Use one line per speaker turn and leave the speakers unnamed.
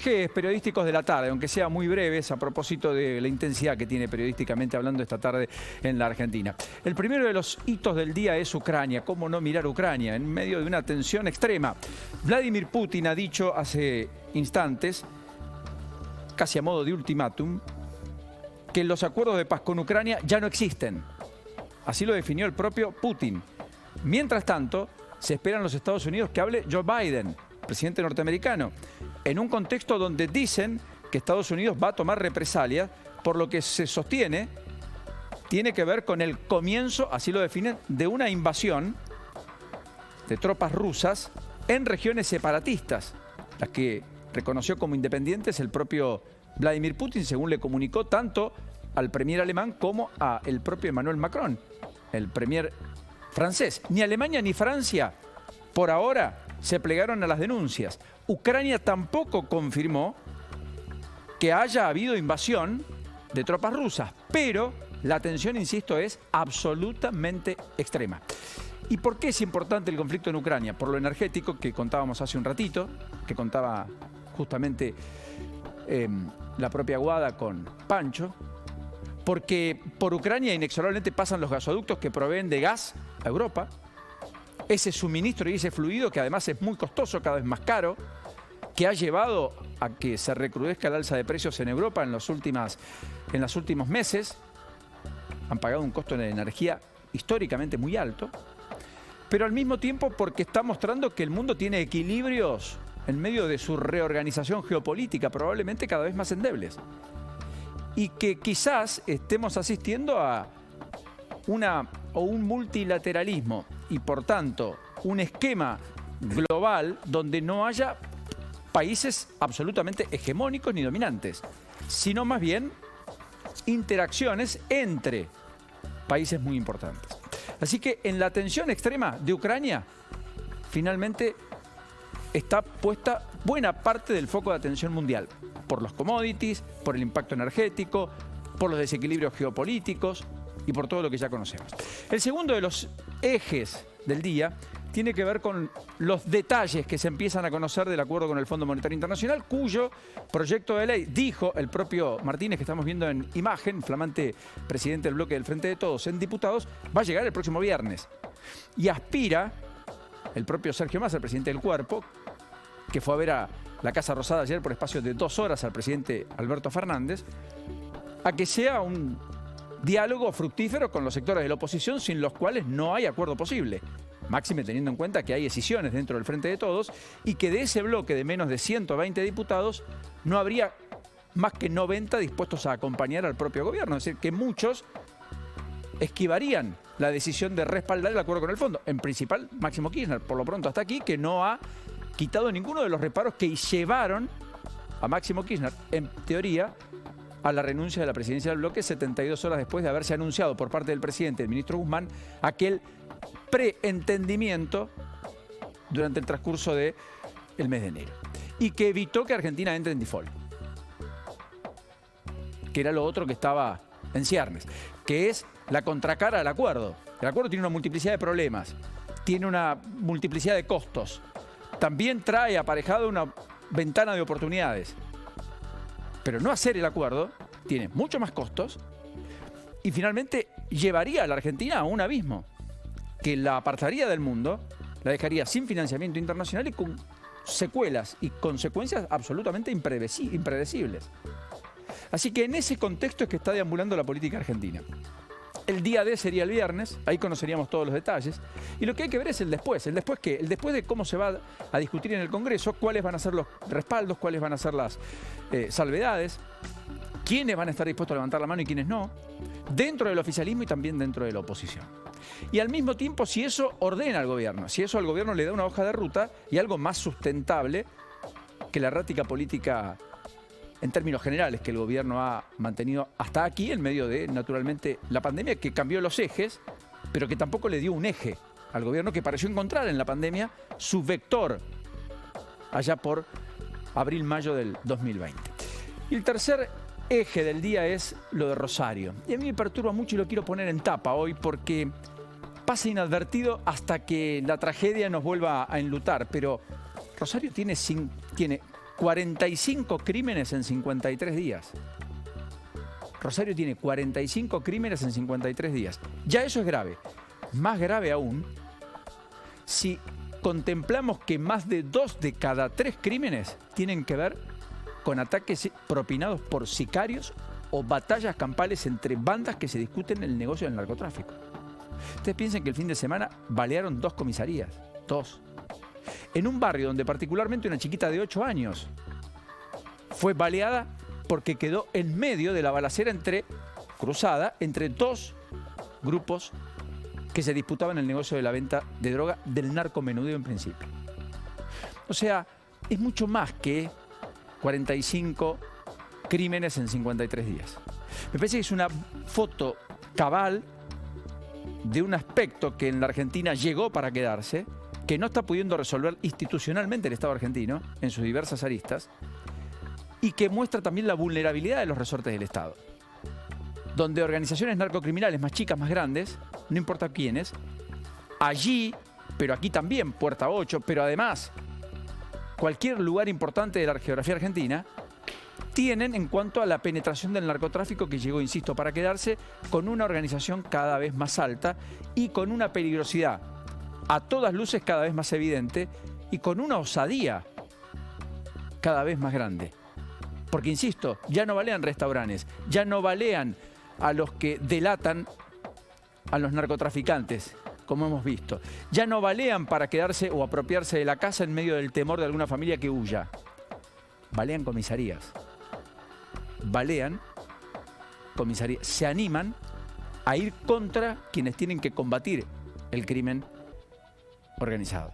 Ejes periodísticos de la tarde, aunque sea muy breves, a propósito de la intensidad que tiene periodísticamente hablando esta tarde en la Argentina. El primero de los hitos del día es Ucrania. ¿Cómo no mirar Ucrania en medio de una tensión extrema? Vladimir Putin ha dicho hace instantes, casi a modo de ultimátum, que los acuerdos de paz con Ucrania ya no existen. Así lo definió el propio Putin. Mientras tanto, se espera en los Estados Unidos que hable Joe Biden, presidente norteamericano, en un contexto donde dicen que Estados Unidos va a tomar represalias por lo que se sostiene tiene que ver con el comienzo, así lo definen, de una invasión de tropas rusas en regiones separatistas, las que reconoció como independientes el propio Vladimir Putin, según le comunicó tanto al premier alemán como al propio Emmanuel Macron, el premier francés. Ni Alemania ni Francia, por ahora, se plegaron a las denuncias. Ucrania tampoco confirmó que haya habido invasión de tropas rusas, pero la tensión, insisto, es absolutamente extrema. ¿Y por qué es importante el conflicto en Ucrania? Por lo energético que contábamos hace un ratito, que contaba justamente la propia Guada con Pancho, porque por Ucrania inexorablemente pasan los gasoductos que proveen de gas a Europa. Ese suministro y ese fluido, que además es muy costoso, cada vez más caro, que ha llevado a que se recrudezca el alza de precios en Europa en los últimos meses. Han pagado un costo de energía históricamente muy alto, pero al mismo tiempo porque está mostrando que el mundo tiene equilibrios en medio de su reorganización geopolítica, probablemente cada vez más endebles. Y que quizás estemos asistiendo a un multilateralismo y por tanto un esquema global donde no haya países absolutamente hegemónicos ni dominantes, sino más bien interacciones entre países muy importantes. Así que en la tensión extrema de Ucrania, finalmente está puesta buena parte del foco de atención mundial, por los commodities, por el impacto energético, por los desequilibrios geopolíticos y por todo lo que ya conocemos. El segundo de los ejes del día tiene que ver con los detalles que se empiezan a conocer del acuerdo con el Fondo Monetario Internacional, cuyo proyecto de ley, dijo el propio Martínez, que estamos viendo en imagen, flamante presidente del bloque del Frente de Todos en diputados, va a llegar el próximo viernes. Y aspira el propio Sergio Massa, el presidente del Cuerpo, que fue a ver a la Casa Rosada ayer por espacio de 2 horas al presidente Alberto Fernández, a que sea un diálogo fructífero con los sectores de la oposición sin los cuales no hay acuerdo posible. Máxime teniendo en cuenta que hay escisiones dentro del Frente de Todos y que de ese bloque de menos de 120 diputados no habría más que 90 dispuestos a acompañar al propio gobierno. Es decir, que muchos esquivarían la decisión de respaldar el acuerdo con el fondo. En principal, Máximo Kirchner, por lo pronto hasta aquí, que no ha quitado ninguno de los reparos que llevaron a Máximo Kirchner, en teoría, a la renuncia de la presidencia del bloque 72 horas después de haberse anunciado por parte del presidente, el ministro Guzmán, aquel preentendimiento durante el transcurso del mes de enero. Y que evitó que Argentina entre en default. Que era lo otro que estaba en ciernes. Que es la contracara del acuerdo. El acuerdo tiene una multiplicidad de problemas. Tiene una multiplicidad de costos. También trae aparejado una ventana de oportunidades. Pero no hacer el acuerdo tiene mucho más costos y finalmente llevaría a la Argentina a un abismo que la apartaría del mundo, la dejaría sin financiamiento internacional y con secuelas y consecuencias absolutamente impredecibles. Así que en ese contexto es que está deambulando la política argentina. El día D sería el viernes, ahí conoceríamos todos los detalles. Y lo que hay que ver es el después. ¿El después qué? El después de cómo se va a discutir en el Congreso, cuáles van a ser los respaldos, cuáles van a ser las salvedades, quiénes van a estar dispuestos a levantar la mano y quiénes no, dentro del oficialismo y también dentro de la oposición. Y al mismo tiempo, si eso ordena al gobierno, si eso al gobierno le da una hoja de ruta y algo más sustentable que la errática política en términos generales que el gobierno ha mantenido hasta aquí en medio de, naturalmente, la pandemia que cambió los ejes, pero que tampoco le dio un eje al gobierno que pareció encontrar en la pandemia su vector allá por abril-mayo del 2020. Y el tercer eje del día es lo de Rosario. Y a mí me perturba mucho y lo quiero poner en tapa hoy porque pasa inadvertido hasta que la tragedia nos vuelva a enlutar, pero Rosario tiene 45 crímenes en 53 días. Rosario tiene 45 crímenes en 53 días. Ya eso es grave. Más grave aún, si contemplamos que más de 2 de cada 3 crímenes tienen que ver con ataques propinados por sicarios o batallas campales entre bandas que se discuten el negocio del narcotráfico. Ustedes piensen que el fin de semana balearon 2 comisarías. 2. En un barrio donde particularmente una chiquita de 8 años fue baleada porque quedó en medio de la balacera cruzada entre 2 grupos que se disputaban el negocio de la venta de droga del narcomenudeo en principio. O sea, es mucho más que 45 crímenes en 53 días. Me parece que es una foto cabal de un aspecto que en la Argentina llegó para quedarse, que no está pudiendo resolver institucionalmente el Estado argentino en sus diversas aristas, y que muestra también la vulnerabilidad de los resortes del Estado, donde organizaciones narcocriminales más chicas, más grandes, no importa quiénes, allí, pero aquí también, Puerta 8, pero además cualquier lugar importante de la geografía argentina, tienen en cuanto a la penetración del narcotráfico que llegó, insisto, para quedarse, con una organización cada vez más alta y con una peligrosidad a todas luces cada vez más evidente y con una osadía cada vez más grande. Porque, insisto, ya no balean restaurantes, ya no balean a los que delatan a los narcotraficantes, como hemos visto. Ya no balean para quedarse o apropiarse de la casa en medio del temor de alguna familia que huya. Balean comisarías. Balean comisarías. Se animan a ir contra quienes tienen que combatir el crimen organizado.